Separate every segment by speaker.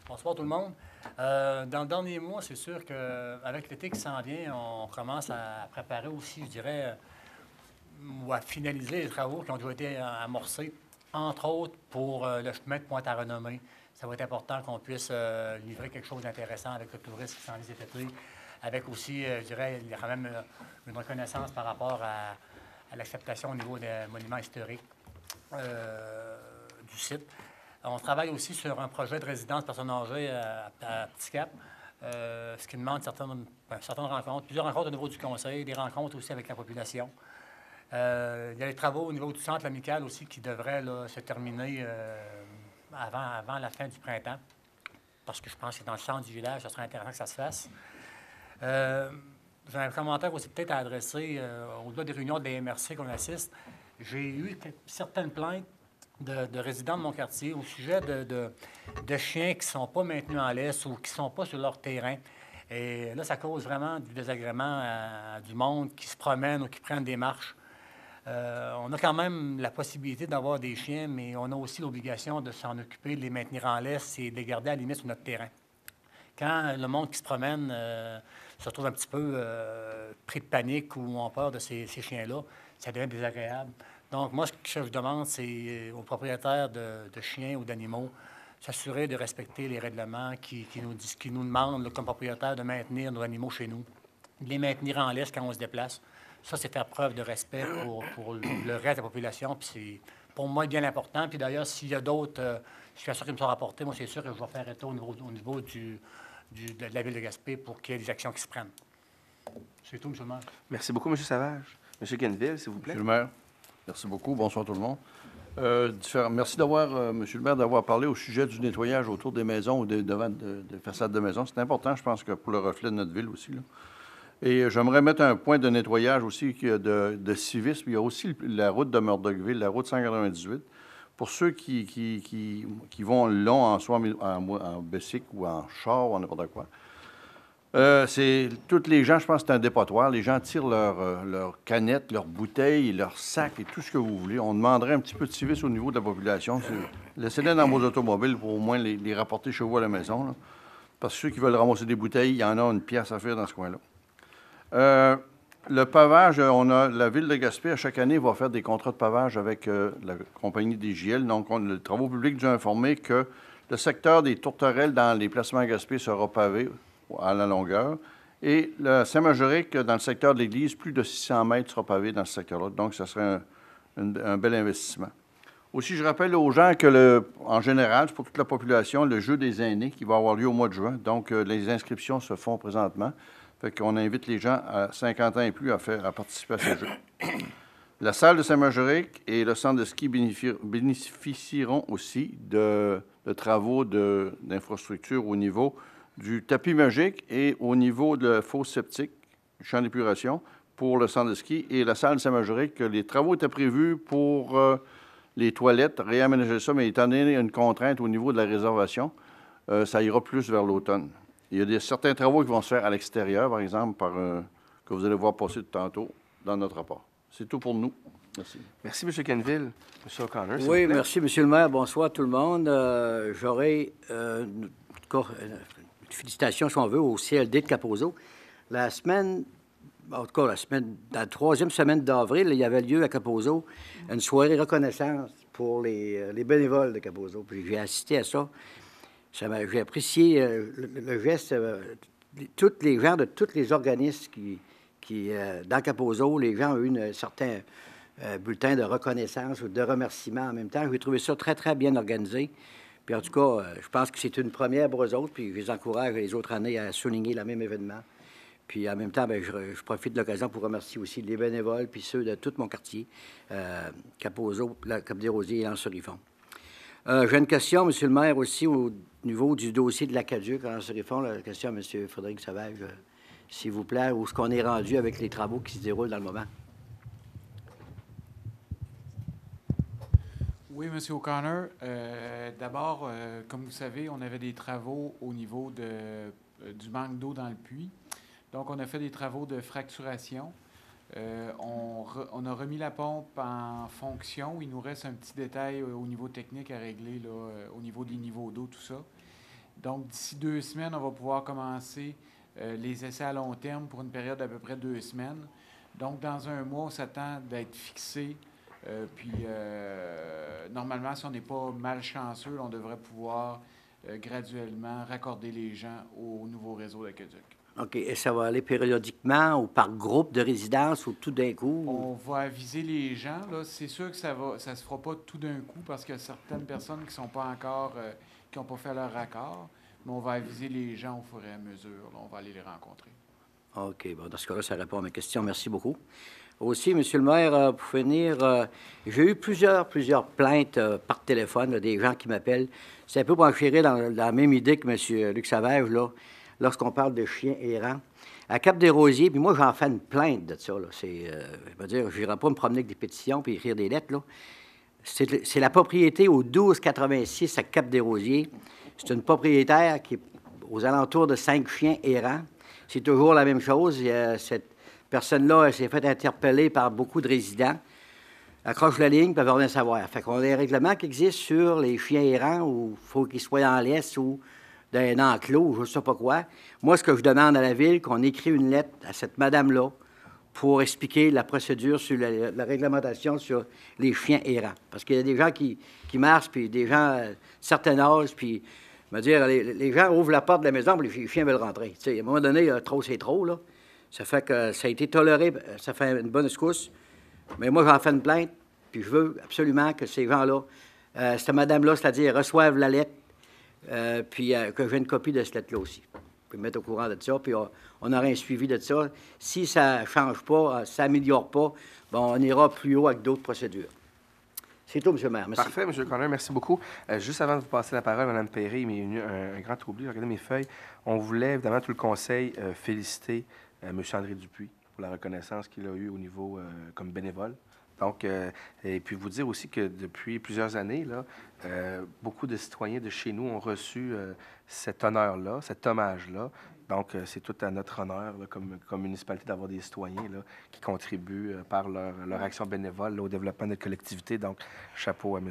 Speaker 1: Bonsoir tout le monde. Dans le dernier mois, c'est sûr qu'avec l'été qui s'en vient, on commence à préparer aussi, je dirais, ou à finaliser les travaux qui ont déjà été amorcés, entre autres pour le chemin de Pointe-à-Renommée. Ça va être important qu'on puisse livrer quelque chose d'intéressant avec le tourisme qui s'en vient cet été, avec aussi, je dirais, il y a quand même une reconnaissance par rapport à l'acceptation au niveau des monuments historiques du site. On travaille aussi sur un projet de résidence personnes âgées à Petit Cap, ce qui demande certaines rencontres, plusieurs rencontres au niveau du conseil, des rencontres aussi avec la population. Il y a les travaux au niveau du centre amical aussi qui devraient là, se terminer avant la fin du printemps, parce que je pense que dans le centre du village, ce serait intéressant que ça se fasse. J'ai un commentaire aussi peut-être à adresser au-delà des réunions de la MRC qu'on assiste. J'ai eu certaines plaintes de résidents de mon quartier au sujet de chiens qui ne sont pas maintenus en laisse ou qui ne sont pas sur leur terrain. Et là, ça cause vraiment du désagrément à du monde qui se promène ou qui prennent des marches. On a quand même la possibilité d'avoir des chiens, mais on a aussi l'obligation de s'en occuper, de les maintenir en laisse et de les garder à la limite sur notre terrain. Quand le monde qui se promène se retrouve un petit peu pris de panique ou ont peur de ces chiens-là, ça devient désagréable. Donc, moi, ce que je demande, c'est aux propriétaires de chiens ou d'animaux s'assurer de respecter les règlements qui nous demandent, là, comme propriétaires, de maintenir nos animaux chez nous, de les maintenir en laisse quand on se déplace. Ça, c'est faire preuve de respect pour le reste de la population. Puis c'est, pour moi, bien important. Puis d'ailleurs, s'il y a d'autres situations qui me sont rapportées, moi, c'est sûr que je vais faire état au niveau de la ville de Gaspé pour qu'il y ait des actions qui se prennent. C'est tout, M. le maire.
Speaker 2: Merci beaucoup, M. Savage. M. Quenneville, s'il vous plaît.
Speaker 3: Monsieur le maire, merci beaucoup. Bonsoir tout le monde. Merci d'avoir, Monsieur le maire, d'avoir parlé au sujet du nettoyage autour des maisons ou devant des façades de maisons. C'est important, je pense, que pour le reflet de notre ville aussi, là. Et j'aimerais mettre un point de nettoyage aussi de civisme. Il y a aussi la route de Murdochville, la route 198. Pour ceux qui vont long en soi, en bicycle ou en char ou en n'importe quoi, c'est toutes les gens, je pense que c'est un dépotoir. Les gens tirent leurs canettes, leurs bouteilles, leurs sacs et tout ce que vous voulez. On demanderait un petit peu de civisme au niveau de la population. Laissez-les dans vos automobiles pour au moins les rapporter chez vous à la maison, là. Parce que ceux qui veulent ramasser des bouteilles, il y en a une pièce à faire dans ce coin-là. Le pavage, la ville de Gaspé, à chaque année, va faire des contrats de pavage avec la compagnie DJL. Donc, le Travaux publics nous a informé que le secteur des tourterelles dans les placements à Gaspé sera pavé à la longueur. Et le Saint-Majoric, dans le secteur de l'église, plus de 600 mètres sera pavé dans ce secteur-là. Donc, ce serait un bel investissement. Aussi, je rappelle aux gens que, en général, c'est pour toute la population, le jeu des aînés qui va avoir lieu au mois de juin. Donc, les inscriptions se font présentement. Fait qu'on invite les gens à 50 ans et plus à participer à ce jeu. La salle de Saint-Majoric et le centre de ski bénéficieront aussi de travaux d'infrastructure au niveau du tapis magique et au niveau de la fosse septique, du champ d'épuration pour le centre de ski et la salle de Saint-Majoric. Les travaux étaient prévus pour les toilettes, réaménager ça, mais étant donné une contrainte au niveau de la réservation, ça ira plus vers l'automne. Il y a certains travaux qui vont se faire à l'extérieur, par exemple, que vous allez voir passer tantôt dans notre rapport. C'est tout pour nous. Merci.
Speaker 2: Merci, M. Quenneville. M. O'Connor, s'il
Speaker 4: Oui,
Speaker 2: vous plaît.
Speaker 4: merci, M. le maire. Bonsoir tout le monde. J'aurais une félicitation, si on veut, au CLD de Kaposo. La semaine, en tout cas, dans la troisième semaine d'avril, il y avait lieu à Kaposo une soirée reconnaissance pour les bénévoles de Kaposo. Puis j'ai assisté à ça. J'ai apprécié le geste. Tous les gens de tous les organismes qui dans Kaposo, les gens ont eu un certain bulletin de reconnaissance ou de remerciement en même temps. J'ai trouvé ça très, très bien organisé. Puis en tout cas, je pense que c'est une première pour eux autres, puis je les encourage les autres années à souligner le même événement. Puis en même temps, bien, je profite de l'occasion pour remercier aussi les bénévoles, puis ceux de tout mon quartier, Kaposo, Cap-des-Rosiers et Anse-Riffon. J'ai une question, M. le maire, aussi au niveau du dossier de l'Aqueduc en Anse-Riffon. La question à M. Frédéric Savage, s'il vous plaît, où est-ce qu'on est rendu avec les travaux qui se déroulent dans le moment?
Speaker 5: Oui, M. O'Connor. D'abord, comme vous savez, on avait des travaux au niveau du manque d'eau dans le puits. Donc, on a fait des travaux de fracturation. On a remis la pompe en fonction. Il nous reste un petit détail au niveau technique à régler, là, au niveau des niveaux d'eau, tout ça. Donc, d'ici 2 semaines, on va pouvoir commencer les essais à long terme pour une période d'à peu près 2 semaines. Donc, dans un mois, on s'attend d'être fixé. Normalement, si on n'est pas malchanceux, on devrait pouvoir graduellement raccorder les gens au nouveau réseau d'aqueduc.
Speaker 4: OK. Et ça va aller périodiquement ou par groupe de résidence ou tout d'un coup?
Speaker 5: On va aviser les gens. Là, c'est sûr que ça se fera pas tout d'un coup parce qu'il y a certaines personnes qui sont pas encore, qui n'ont pas fait leur raccord. Mais on va aviser les gens au fur et à mesure. Là, on va aller les rencontrer.
Speaker 4: OK. Bon, dans ce cas-là, ça répond à mes questions. Merci beaucoup. Aussi, Monsieur le maire, pour finir, j'ai eu plusieurs plaintes par téléphone, là, des gens qui m'appellent. C'est un peu pour enchérir dans la même idée que M. Luc Savage, là, lorsqu'on parle de chiens errants. À Cap-des-Rosiers, puis moi, j'en fais une plainte de ça. Là. Je veux dire, je n'irai pas me promener avec des pétitions puis écrire des lettres. Là. C'est la propriété au 1286 à Cap-des-Rosiers. C'est une propriétaire qui est aux alentours de 5 chiens errants. C'est toujours la même chose. Cette personne-là s'est fait interpeller par beaucoup de résidents. Accroche la ligne, puis elle veut rien savoir. Fait qu'on a des règlements qui existent sur les chiens errants où il faut qu'ils soient en laisse ou dans un enclos, je ne sais pas quoi. Moi, ce que je demande à la Ville, qu'on écrit une lettre à cette madame-là pour expliquer la procédure sur la réglementation sur les chiens errants. Parce qu'il y a des gens qui marchent, puis des gens à certain âge, puis, je veux dire, les gens ouvrent la porte de la maison, puis les chiens veulent rentrer. Tu sais, à un moment donné, trop, c'est trop, là. Ça fait que ça a été toléré, ça fait une bonne secousse. Mais moi, j'en fais une plainte, puis je veux absolument que ces gens-là, cette madame-là, c'est-à-dire, reçoivent la lettre, puis que j'ai une copie de cette lettre-là aussi. Puis me mettre au courant de ça, puis on aura un suivi de ça. Si ça ne change pas, ça n'améliore pas, bon, on ira plus haut avec d'autres procédures. C'est tout, M. le maire. Merci.
Speaker 2: Parfait, M. O'Connor, merci beaucoup. Juste avant de vous passer la parole, Mme Perry, il m'est venu un grand oubli. Regardez mes feuilles. On voulait, évidemment, tout le conseil, féliciter M. André Dupuis pour la reconnaissance qu'il a eue au niveau comme bénévole. Donc, et puis vous dire aussi que depuis plusieurs années, là, beaucoup de citoyens de chez nous ont reçu cet honneur-là, cet hommage-là. Donc, c'est tout à notre honneur, là, comme municipalité, d'avoir des citoyens là, qui contribuent par leur action bénévole là, au développement de notre collectivité. Donc, chapeau à M.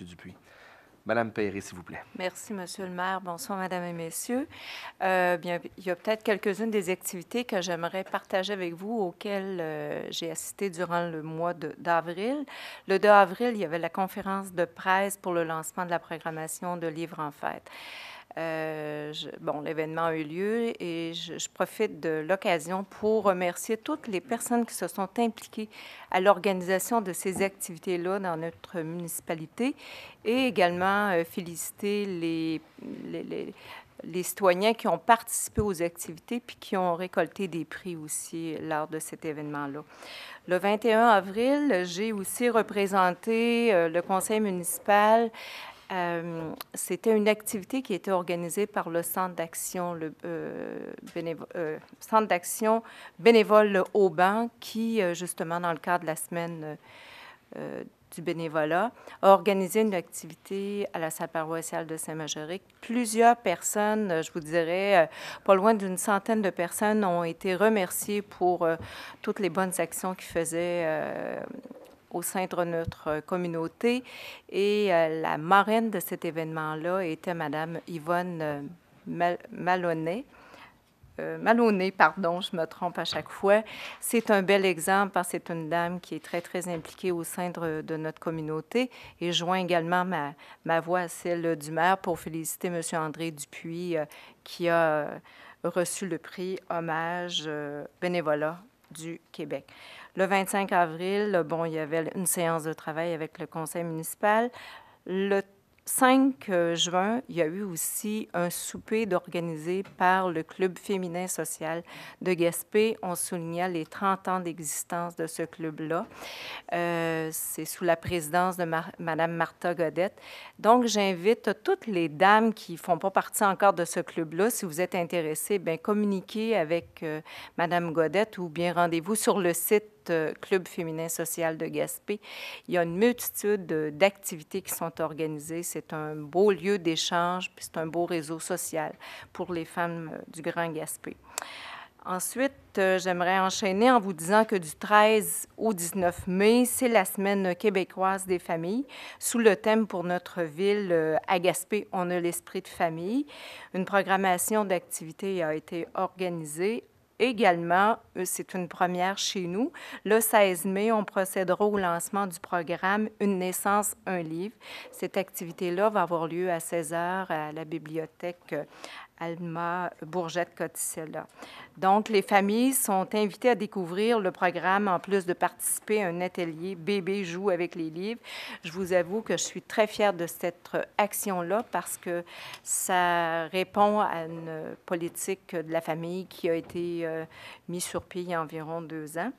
Speaker 2: Dupuis. Madame Perry, s'il vous plaît.
Speaker 6: Merci, Monsieur le maire. Bonsoir, Madame et Messieurs. Bien, il y a peut-être quelques-unes des activités que j'aimerais partager avec vous, auxquelles j'ai assisté durant le mois d'avril. Le 2 avril, il y avait la conférence de presse pour le lancement de la programmation de Livres en fête. L'événement a eu lieu et je profite de l'occasion pour remercier toutes les personnes qui se sont impliquées à l'organisation de ces activités-là dans notre municipalité et également féliciter les citoyens qui ont participé aux activités puis qui ont récolté des prix aussi lors de cet événement-là. Le 21 avril, j'ai aussi représenté le conseil municipal. C'était une activité qui était organisée par le Centre d'action bénévole Auban, qui, justement, dans le cadre de la semaine du bénévolat, a organisé une activité à la salle paroissiale de Saint-Majoric. Plusieurs personnes, je vous dirais, pas loin d'une centaine de personnes ont été remerciées pour toutes les bonnes actions qu'ils faisaient au sein de notre communauté. Et la marraine de cet événement-là était Mme Yvonne Maloney, je me trompe à chaque fois. C'est un bel exemple parce que c'est une dame qui est très, très impliquée au sein de notre communauté. Et je joins également ma voix à celle du maire pour féliciter M. André Dupuis qui a reçu le prix Hommage bénévolat du Québec. Le 25 avril, il y avait une séance de travail avec le conseil municipal. Le 5 juin, il y a eu aussi un souper organisé par le Club féminin social de Gaspé. On soulignait les 30 ans d'existence de ce club-là. C'est sous la présidence de Mme Martha Godette. Donc, j'invite toutes les dames qui ne font pas partie encore de ce club-là, si vous êtes intéressés, bien, communiquez avec Mme Godette ou bien rendez-vous sur le site Club féminin social de Gaspé. Il y a une multitude d'activités qui sont organisées. C'est un beau lieu d'échange, puis c'est un beau réseau social pour les femmes du Grand Gaspé. Ensuite, j'aimerais enchaîner en vous disant que du 13 au 19 mai, c'est la Semaine québécoise des familles. Sous le thème pour notre ville, à Gaspé, on a l'esprit de famille. Une programmation d'activités a été organisée. Également, c'est une première chez nous. Le 16 mai, on procédera au lancement du programme Une naissance, un livre. Cette activité-là va avoir lieu à 16h à la bibliothèque Alma Bourgette-Coticella. Donc, les familles sont invitées à découvrir le programme en plus de participer à un atelier Bébé joue avec les livres. Je vous avoue que je suis très fière de cette action-là parce que ça répond à une politique de la famille qui a été mise sur pied il y a environ 2 ans.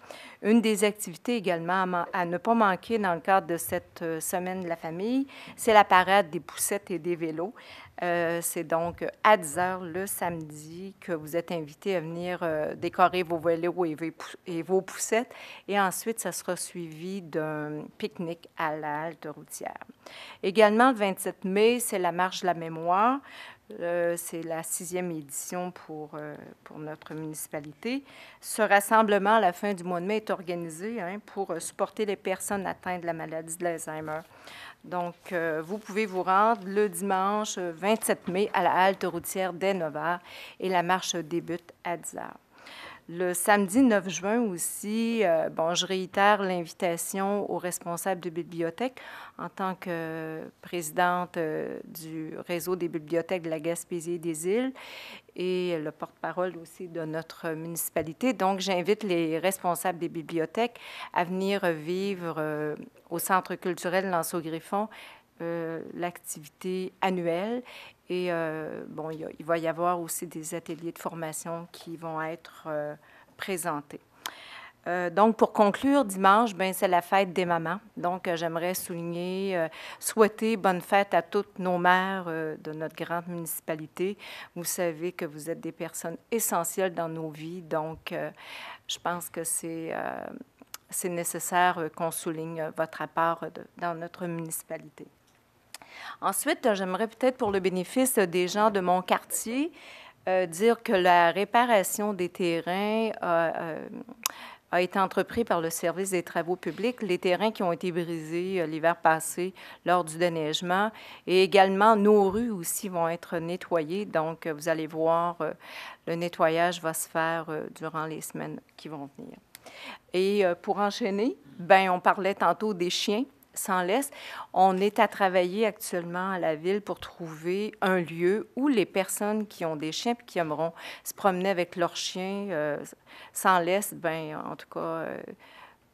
Speaker 6: Une des activités également à ne pas manquer dans le cadre de cette semaine de la famille, c'est la parade des poussettes et des vélos. C'est donc à 10 h le samedi que vous êtes invités à venir décorer vos vélos et vos poussettes. Et ensuite, ça sera suivi d'un pique-nique à la halte routière. Également, le 27 mai, c'est la Marche de la mémoire. C'est la 6e édition pour notre municipalité. Ce rassemblement à la fin du mois de mai est organisé pour supporter les personnes atteintes de la maladie de l'Alzheimer. Donc, vous pouvez vous rendre le dimanche 27 mai à la halte routière dès 9 h et la marche débute à 10 h. Le samedi 9 juin aussi, je réitère l'invitation aux responsables de bibliothèques en tant que présidente du réseau des bibliothèques de la Gaspésie et des Îles et le porte-parole aussi de notre municipalité. Donc, j'invite les responsables des bibliothèques à venir vivre au Centre culturel Lanceau-Griffon l'activité annuelle. Et il va y avoir aussi des ateliers de formation qui vont être présentés. Donc, pour conclure, dimanche, c'est la fête des mamans. Donc, j'aimerais souhaiter bonne fête à toutes nos mères de notre grande municipalité. Vous savez que vous êtes des personnes essentielles dans nos vies. Donc, je pense que c'est nécessaire qu'on souligne votre apport dans notre municipalité. Ensuite, j'aimerais peut-être, pour le bénéfice des gens de mon quartier, dire que la réparation des terrains a été entreprise par le service des travaux publics. Les terrains qui ont été brisés l'hiver passé lors du déneigement et également nos rues aussi vont être nettoyées. Donc, vous allez voir, le nettoyage va se faire durant les semaines qui vont venir. Et pour enchaîner, on parlait tantôt des chiens sans laisse. On est à travailler actuellement à la ville pour trouver un lieu où les personnes qui ont des chiens et qui aimeront se promener avec leurs chiens sans laisse, en tout cas,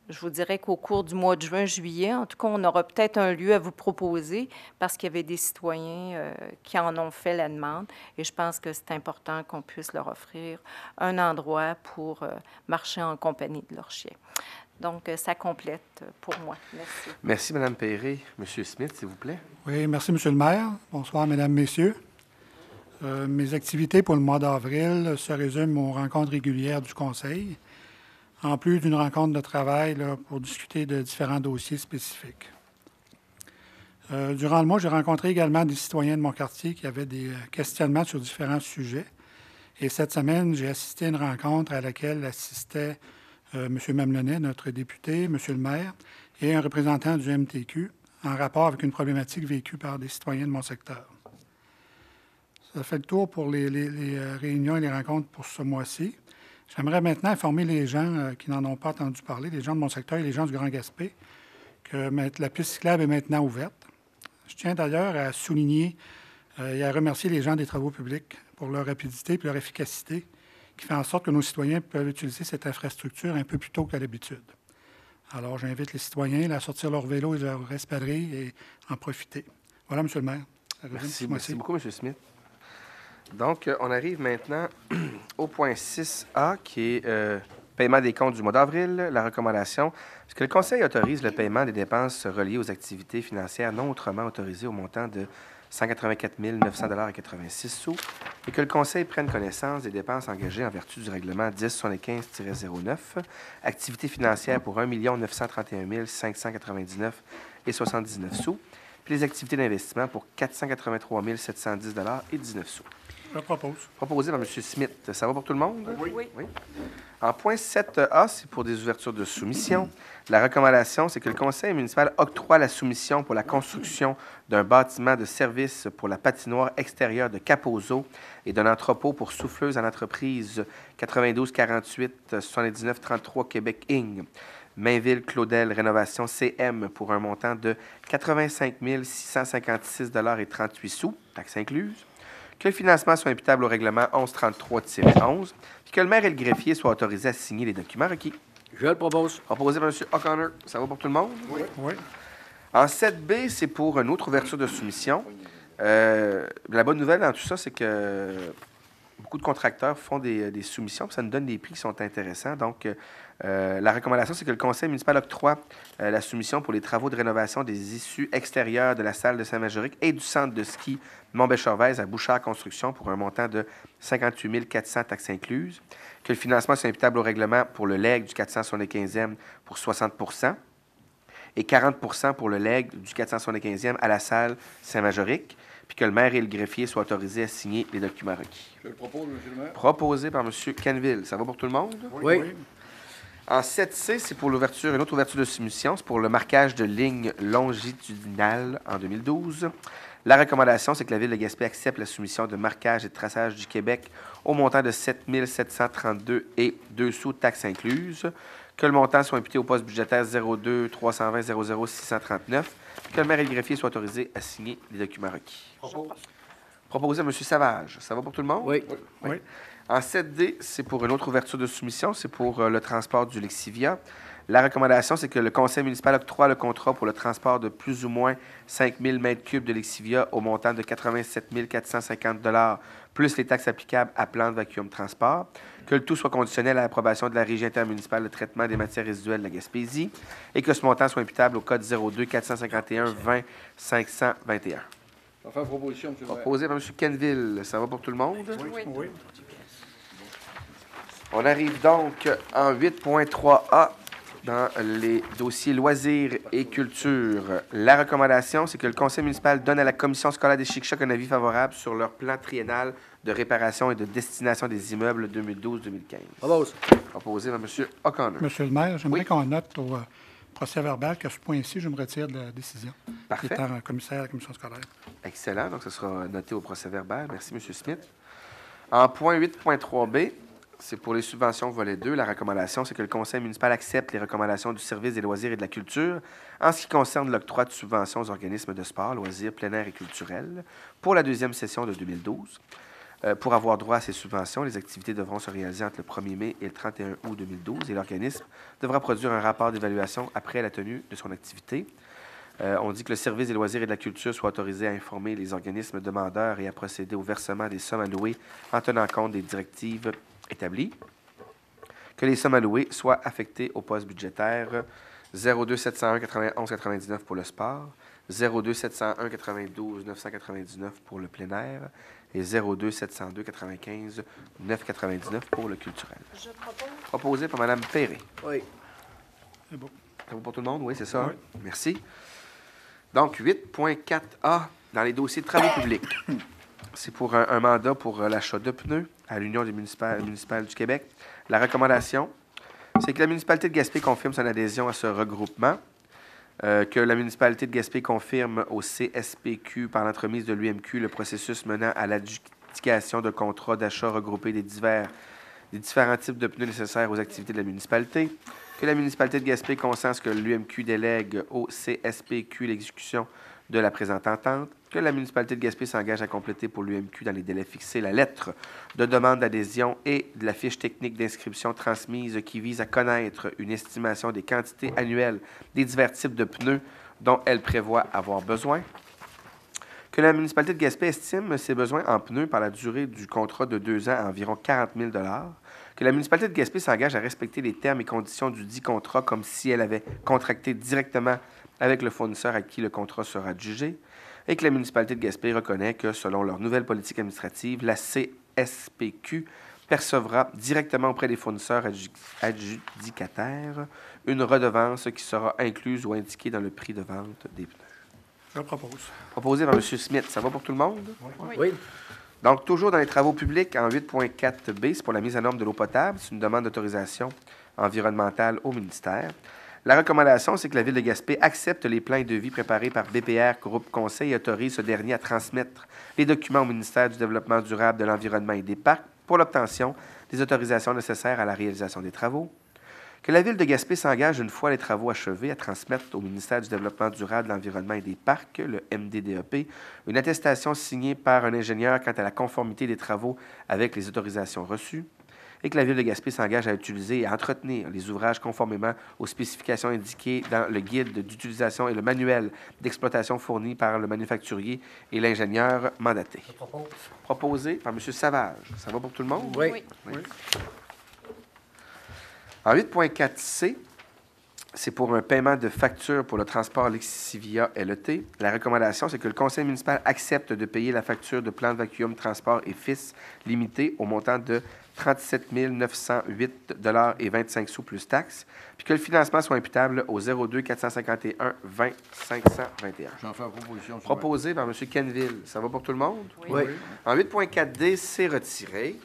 Speaker 6: je vous dirais qu'au cours du mois de juin, juillet, en tout cas, on aura peut-être un lieu à vous proposer parce qu'il y avait des citoyens qui en ont fait la demande et je pense que c'est important qu'on puisse leur offrir un endroit pour marcher en compagnie de leurs chiens. Donc, ça complète pour moi. Merci.
Speaker 2: Merci, Mme Perret. Monsieur Smith, s'il vous plaît.
Speaker 7: Oui, merci, Monsieur le maire. Bonsoir, Mesdames, Messieurs. Mes activités pour le mois d'avril se résument aux rencontres régulières du Conseil, en plus d'une rencontre de travail pour discuter de différents dossiers spécifiques. Durant le mois, j'ai rencontré également des citoyens de mon quartier qui avaient des questionnements sur différents sujets. Et cette semaine, j'ai assisté à une rencontre à laquelle assistait M. Mamelenet, notre député, M. le maire, et un représentant du MTQ en rapport avec une problématique vécue par des citoyens de mon secteur. Ça fait le tour pour les réunions et les rencontres pour ce mois-ci. J'aimerais maintenant informer les gens qui n'en ont pas entendu parler, les gens de mon secteur et les gens du Grand Gaspé, que la piste cyclable est maintenant ouverte. Je tiens d'ailleurs à souligner et à remercier les gens des travaux publics pour leur rapidité et leur efficacité qui fait en sorte que nos citoyens peuvent utiliser cette infrastructure un peu plus tôt qu'à l'habitude. Alors, j'invite les citoyens à sortir leur vélo et leur espadrille et en profiter. Voilà, M. le maire.
Speaker 2: Merci beaucoup, M. Smith. Donc, on arrive maintenant au point 6A, qui est paiement des comptes du mois d'avril, la recommandation. Parce que le Conseil autorise le paiement des dépenses reliées aux activités financières non autrement autorisées au montant de 184 900,86 $ et que le Conseil prenne connaissance des dépenses engagées en vertu du règlement 1075-09, activités financières pour 1 931 599,79 $, puis les activités d'investissement pour 483 710,19 $.
Speaker 7: Je propose.
Speaker 2: Proposé par M. Smith. Ça va pour tout le monde?
Speaker 6: Oui.
Speaker 2: En point 7A, c'est pour des ouvertures de soumission. La recommandation, c'est que le conseil municipal octroie la soumission pour la construction d'un bâtiment de service pour la patinoire extérieure de Capozzo et d'un entrepôt pour souffleuse en entreprise 92 48 79 33 Québec Inc. Mainville Claudel Rénovation CM pour un montant de 85 656,38 $, taxes incluses. Que le financement soit imputable au règlement 1133-11, puis que le maire et le greffier soient autorisés à signer les documents requis.
Speaker 4: Je le propose.
Speaker 2: Proposé par M. O'Connor. Ça va pour tout le monde?
Speaker 7: Oui.
Speaker 2: En 7B, c'est pour une autre ouverture de soumission. La bonne nouvelle dans tout ça, c'est que beaucoup de contracteurs font des soumissions, puis ça nous donne des prix qui sont intéressants. Donc, la recommandation, c'est que le conseil municipal octroie la soumission pour les travaux de rénovation des issues extérieures de la salle de Saint-Majorique et du centre de ski Mont-Béchervaise à Bouchard Construction pour un montant de 58 400 taxes incluses. Que le financement soit imputable au règlement pour le legs du 475e pour 60 % et 40 % pour le legs du 475e à la salle Saint-Majorique, puis que le maire et le greffier soient autorisés à signer les documents requis.
Speaker 3: Je le propose, M. le maire.
Speaker 2: Proposé par M. Canville. Ça va pour tout le monde?
Speaker 4: Oui.
Speaker 2: En 7C, c'est pour l'ouverture, une autre ouverture de soumission, c'est pour le marquage de lignes longitudinales en 2012. La recommandation, c'est que la Ville de Gaspé accepte la soumission de marquage et de traçage du Québec au montant de 7 732 et 2 sous, taxes incluses. Que le montant soit imputé au poste budgétaire 02 320 00 639. Que le maire et le greffier soient autorisés à signer les documents requis. Proposé à M. Savage. Ça va pour tout le monde?
Speaker 4: Oui.
Speaker 2: En 7D, c'est pour une autre ouverture de soumission, c'est pour le transport du Lexivia. La recommandation, c'est que le conseil municipal octroie le contrat pour le transport de plus ou moins 5 000 m3 de Lexivia au montant de 87 450 $, plus les taxes applicables à Plante Vacuum Transport. Que le tout soit conditionnel à l'approbation de la Régie intermunicipale de traitement des matières résiduelles de la Gaspésie et que ce montant soit imputable au code 02 451 20 521.
Speaker 3: Je vais faire proposition, M. le maire.
Speaker 2: Proposé par M. Kenville. Ça va pour tout le monde?
Speaker 7: Oui.
Speaker 2: On arrive donc en 8.3A dans les dossiers loisirs et culture. La recommandation, c'est que le conseil municipal donne à la commission scolaire des Chic-Chocs un avis favorable sur leur plan triennal de réparation et de destination des immeubles 2012-2015.
Speaker 4: Propose.
Speaker 2: Proposé par M. O'Connor.
Speaker 7: Monsieur le maire, j'aimerais
Speaker 2: Oui.
Speaker 7: qu'on note au procès-verbal qu'à ce point-ci, je me retire de la décision.
Speaker 2: Parfait.
Speaker 7: Étant commissaire à la commission scolaire.
Speaker 2: Excellent. Donc, ce sera noté au procès-verbal. Merci, M. Smith. En point 8.3b, c'est pour les subventions volet 2. La recommandation, c'est que le conseil municipal accepte les recommandations du service des loisirs et de la culture en ce qui concerne l'octroi de subventions aux organismes de sport, loisirs, plein air et culturels pour la deuxième session de 2012. Pour avoir droit à ces subventions, les activités devront se réaliser entre le 1er mai et le 31 août 2012 et l'organisme devra produire un rapport d'évaluation après la tenue de son activité. On dit que le service des loisirs et de la culture soit autorisé à informer les organismes demandeurs et à procéder au versement des sommes allouées en tenant compte des directives établies. Que les sommes allouées soient affectées au poste budgétaire 02 701 91 99 pour le sport, 02 701 92 999 pour le plein air et 02 702 95 999 pour le culturel.
Speaker 6: Je propose.
Speaker 2: Proposé par Mme Perret.
Speaker 4: Oui.
Speaker 7: C'est beau.
Speaker 2: Ça vaut pour tout le monde? Oui, c'est ça.
Speaker 7: Oui.
Speaker 2: Merci. Donc, 8.4A, dans les dossiers de travaux publics. C'est pour un mandat pour l'achat de pneus à l'Union des municipales du Québec. La recommandation, c'est que la municipalité de Gaspé confirme son adhésion à ce regroupement, que la municipalité de Gaspé confirme au CSPQ, par l'entremise de l'UMQ, le processus menant à l'adjudication de contrats d'achat regroupés des différents types de pneus nécessaires aux activités de la municipalité, que la municipalité de Gaspé consent que l'UMQ délègue au CSPQ l'exécution de la présente entente, que la municipalité de Gaspé s'engage à compléter pour l'UMQ dans les délais fixés la lettre de demande d'adhésion et de la fiche technique d'inscription transmise qui vise à connaître une estimation des quantités annuelles des divers types de pneus dont elle prévoit avoir besoin, que la municipalité de Gaspé estime ses besoins en pneus par la durée du contrat de 2 ans à environ 40 000 $, que la municipalité de Gaspé s'engage à respecter les termes et conditions du dit contrat comme si elle avait contracté directement avec le fournisseur à qui le contrat sera adjugé, et que la municipalité de Gaspé reconnaît que, selon leur nouvelle politique administrative, la CSPQ percevra directement auprès des fournisseurs adjudicataires une redevance qui sera incluse ou indiquée dans le prix de vente des pneus.
Speaker 7: Je propose.
Speaker 2: Proposé par M. Smith. Ça va pour tout le monde?
Speaker 4: Oui.
Speaker 2: Donc, toujours dans les travaux publics, en 8.4b, c'est pour la mise à norme de l'eau potable. C'est une demande d'autorisation environnementale au ministère. La recommandation, c'est que la Ville de Gaspé accepte les plans et devis préparés par BPR Groupe Conseil et autorise ce dernier à transmettre les documents au ministère du Développement durable, de l'Environnement et des Parcs pour l'obtention des autorisations nécessaires à la réalisation des travaux. Que la Ville de Gaspé s'engage, une fois les travaux achevés, à transmettre au ministère du Développement durable, de l'Environnement et des Parcs, le MDDEP, une attestation signée par un ingénieur quant à la conformité des travaux avec les autorisations reçues. Et que la Ville de Gaspé s'engage à utiliser et à entretenir les ouvrages conformément aux spécifications indiquées dans le guide d'utilisation et le manuel d'exploitation fourni par le manufacturier et l'ingénieur mandaté.
Speaker 1: Je propose.
Speaker 2: Proposé par M. Savage. Ça va pour tout le monde?
Speaker 4: Oui.
Speaker 2: En 8.4c, c'est pour un paiement de facture pour le transport Lexivia LET. La recommandation, c'est que le conseil municipal accepte de payer la facture de plan de vacuum transport et fils limité au montant de 37 908,25 $ plus taxes, puis que le financement soit imputable au 02 451 20 521.
Speaker 3: J'en fais la proposition.
Speaker 2: Proposé par M. Kenville. Ça va pour tout le monde?
Speaker 4: Oui.
Speaker 2: En 8.4d, c'est retiré.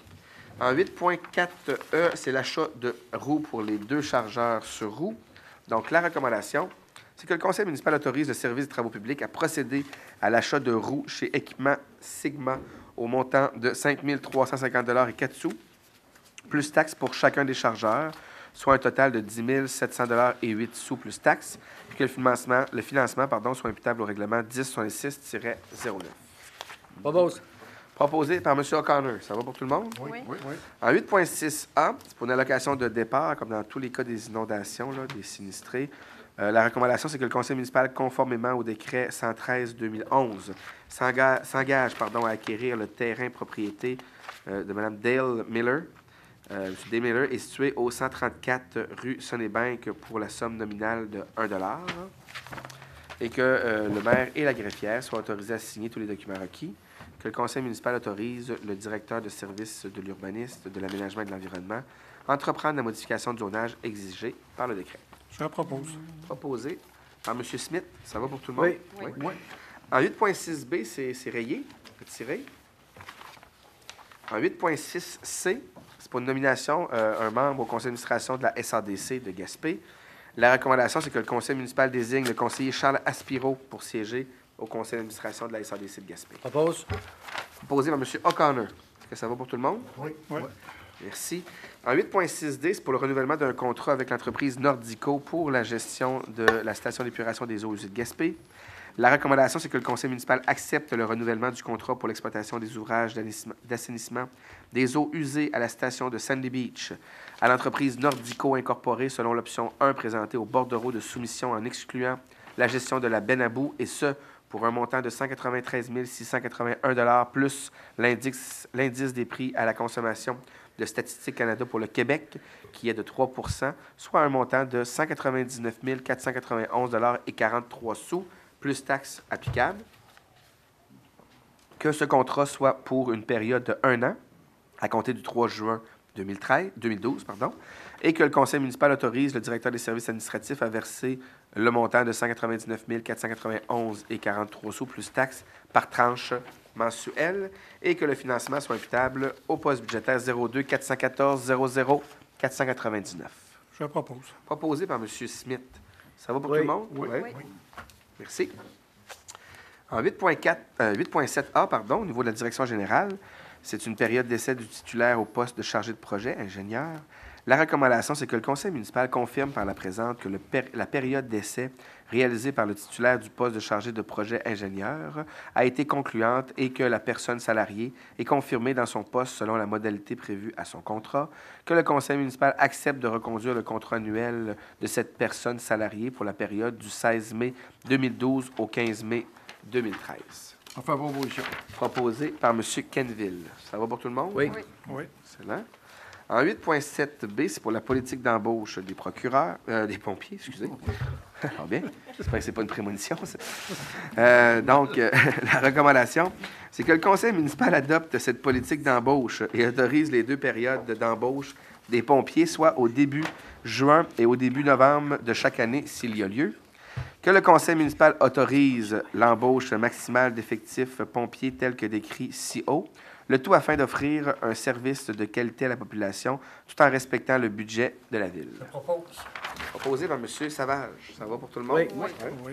Speaker 2: En 8.4e, c'est l'achat de roues pour les 2 chargeurs sur roues. Donc, la recommandation, c'est que le conseil municipal autorise le service des travaux publics à procéder à l'achat de roues chez Équipement Sigma au montant de 5 350 $ et 4 sous, plus taxes pour chacun des chargeurs, soit un total de 10 700 $ et 8 sous plus taxes, puis que le financement soit imputable au règlement 1066-09.
Speaker 4: Propose.
Speaker 2: Proposé par M. O'Connor. Ça va pour tout le monde?
Speaker 5: Oui.
Speaker 2: En 8.6a, c'est pour une allocation de départ, comme dans tous les cas des inondations, là, des sinistrés. La recommandation, c'est que le conseil municipal, conformément au décret 113-2011, s'engage à acquérir le terrain propriété de Mme Dale Miller. M. Dale Miller est situé au 134 rue Sonnebank pour la somme nominale de 1 $, et que le maire et la greffière soient autorisés à signer tous les documents requis. Que le conseil municipal autorise le directeur de service de l'urbanisme, de l'aménagement et de l'environnement à entreprendre la modification de zonage exigée par le décret.
Speaker 7: Je propose.
Speaker 2: Proposé par M. Smith. Ça va pour tout le monde?
Speaker 4: Oui.
Speaker 2: Oui. En 8.6b, c'est rayé, retiré. En 8.6c, c'est pour une nomination, un membre au conseil d'administration de la SADC de Gaspé. La recommandation, c'est que le conseil municipal désigne le conseiller Charles Aspiro pour siéger au conseil d'administration de la SADC de Gaspé.
Speaker 4: Propose.
Speaker 2: Proposé par M. O'Connor. Est-ce que ça va pour tout le monde?
Speaker 7: Oui.
Speaker 2: Merci. En 8.6d, c'est pour le renouvellement d'un contrat avec l'entreprise Nordico pour la gestion de la station d'épuration des eaux usées de Gaspé. La recommandation, c'est que le conseil municipal accepte le renouvellement du contrat pour l'exploitation des ouvrages d'assainissement des eaux usées à la station de Sandy Beach à l'entreprise Nordico Incorporée selon l'option 1 présentée au bordereau de soumission en excluant la gestion de la Benabou, et ce, pour un montant de 193 681 $ plus l'indice des prix à la consommation de Statistique Canada pour le Québec, qui est de 3 %, soit un montant de 199 491 $ et 43 sous, plus taxes applicables. Que ce contrat soit pour une période de 1 an, à compter du 3 juin 2012, et que le conseil municipal autorise le directeur des services administratifs à verser le montant de 199 491 et 43 sous plus taxes par tranche mensuelle, et que le financement soit imputable au poste budgétaire 02 414 00 499.
Speaker 7: Je propose.
Speaker 2: Proposé par M. Smith. Ça va pour
Speaker 4: Oui.
Speaker 2: tout le monde? Oui. Merci. En 8.7a, au niveau de la direction générale, c'est une période d'essai du titulaire au poste de chargé de projet, ingénieur. La recommandation, c'est que le conseil municipal confirme par la présente que la période d'essai réalisée par le titulaire du poste de chargé de projet ingénieur a été concluante et que la personne salariée est confirmée dans son poste selon la modalité prévue à son contrat, que le conseil municipal accepte de reconduire le contrat annuel de cette personne salariée pour la période du 16 mai 2012 au 15 mai 2013.
Speaker 3: On fait la proposition.
Speaker 2: Proposé par M. Kenville. Ça va pour tout le monde?
Speaker 4: Oui.
Speaker 2: Excellent. En 8.7b, c'est pour la politique d'embauche des procureurs, des pompiers, excusez. Ah bien, j'espère que ce n'est pas une prémonition. Donc, la recommandation, c'est que le conseil municipal adopte cette politique d'embauche et autorise les 2 périodes d'embauche des pompiers, soit au début juin et au début novembre de chaque année, s'il y a lieu. Que le conseil municipal autorise l'embauche maximale d'effectifs pompiers tel que décrit ci-haut, le tout afin d'offrir un service de qualité à la population tout en respectant le budget de la ville.
Speaker 1: Je propose.
Speaker 2: Proposé par M. Savage. Ça va pour tout le monde?
Speaker 4: Oui.
Speaker 7: Oui.